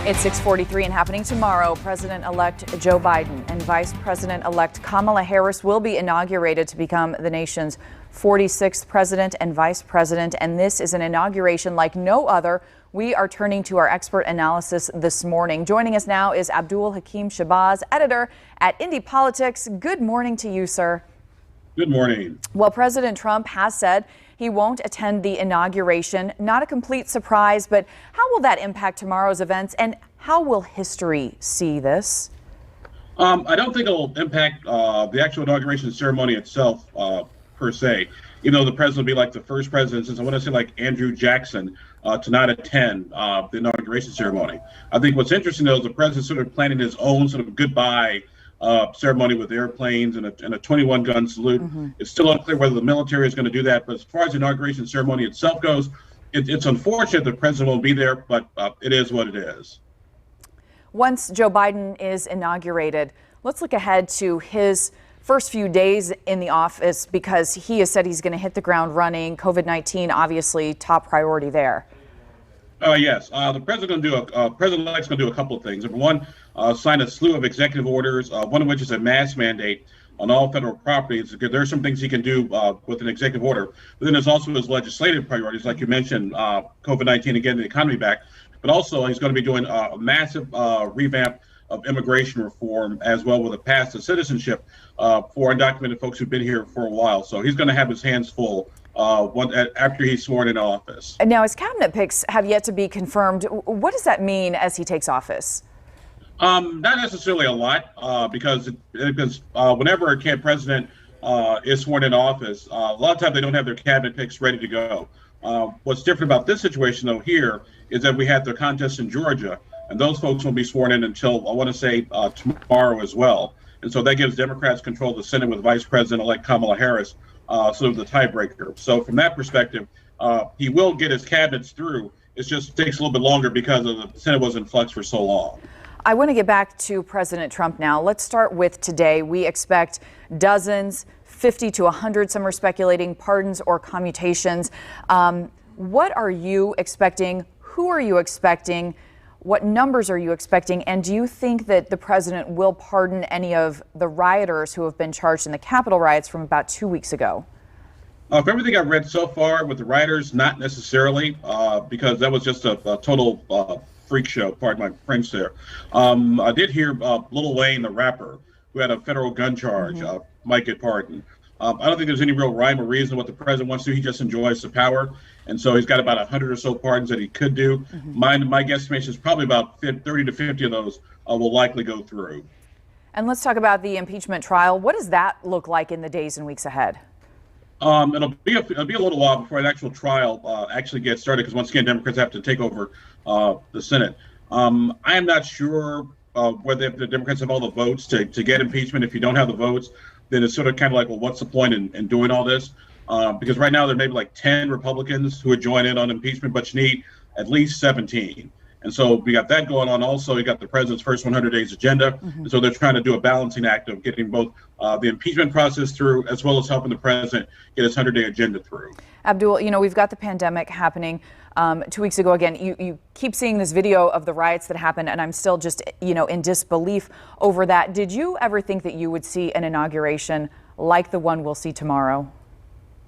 It's 6:43 and happening tomorrow. President-elect Joe Biden and Vice President-elect Kamala Harris will be inaugurated to become the nation's 46th president and vice president. And this is an inauguration like no other. We are turning to our expert analysis this morning. Joining us now is Abdul Hakim Shabazz, editor at Indy Politics. Good morning to you, sir. Good morning. Well, President Trump has said he won't attend the inauguration. Not a complete surprise, but how will that impact tomorrow's events, and how will history see this? I don't think it'll impact the actual inauguration ceremony itself per se. Even though the president will be like the first president since I want to say like Andrew Jackson to not attend the inauguration ceremony. I think what's interesting though is the president sort of planning his own sort of goodbye ceremony with airplanes and a 21-gun salute. It's still unclear whether the military is going to do that. But as far as the inauguration ceremony itself goes, it's unfortunate the president won't be there, but it is what it is. Once Joe Biden is inaugurated, let's look ahead to his first few days in the office, because he has said he's going to hit the ground running. COVID-19, obviously, top priority there. Yes, the president-elect's going to do a couple of things. Number one, sign a slew of executive orders, one of which is a mask mandate on all federal properties. There are some things he can do with an executive order, but then there's also his legislative priorities, like you mentioned, COVID-19 and getting the economy back. But also, he's going to be doing a massive revamp of immigration reform, as well with a path to citizenship for undocumented folks who've been here for a while. So he's going to have his hands full after he's sworn in office. Now, his cabinet picks have yet to be confirmed. What does that mean as he takes office? Not necessarily a lot, because whenever a president is sworn in office, a lot of times they don't have their cabinet picks ready to go. What's different about this situation, though, here is that we had the contest in Georgia, and those folks won't be sworn in until, I want to say, tomorrow as well. And so that gives Democrats control of the Senate with Vice President-elect Kamala Harris, sort of the tiebreaker. So from that perspective, he will get his cabinets through. It just takes a little bit longer because the Senate was in flux for so long. I want to get back to President Trump now. Let's start with today. We expect dozens, 50 to 100, some are speculating, pardons or commutations. What are you expecting? Who are you expecting? What numbers are you expecting? And do you think that the president will pardon any of the rioters who have been charged in the Capitol riots from about 2 weeks ago? From everything I've read so far with the rioters, not necessarily, because that was just a total freak show, pardon my French there. I did hear Lil Wayne, the rapper, who had a federal gun charge, might get pardoned. I don't think there's any real rhyme or reason what the president wants to do. He just enjoys the power. And so he's got about 100 or so pardons that he could do. My guesstimation is probably about 30 to 50 of those will likely go through. And let's talk about the impeachment trial. What does that look like in the days and weeks ahead? It'll be a little while before the actual trial actually gets started, because once again, Democrats have to take over the Senate. I am not sure whether the Democrats have all the votes to get impeachment. If you don't have the votes, then it's sort of kind of like, well, what's the point in doing all this? Because right now there may be like 10 Republicans who would join in on impeachment, but you need at least 17. And so we got that going on. Also, you got the president's first 100 days agenda. And so they're trying to do a balancing act of getting both the impeachment process through, as well as helping the president get his 100-day agenda through. Abdul, we've got the pandemic happening. 2 weeks ago, again, you keep seeing this video of the riots that happened, and I'm still just, in disbelief over that. Did you ever think that you would see an inauguration like the one we'll see tomorrow?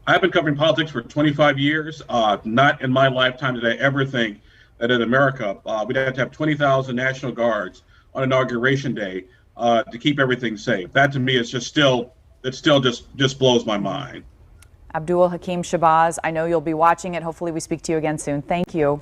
I've been covering politics for 25 years. Not in my lifetime did I ever think that in America, we'd have to have 20,000 National Guards on Inauguration Day to keep everything safe. That to me is just just blows my mind. Abdul Hakim Shabazz, I know you'll be watching it. Hopefully we speak to you again soon. Thank you.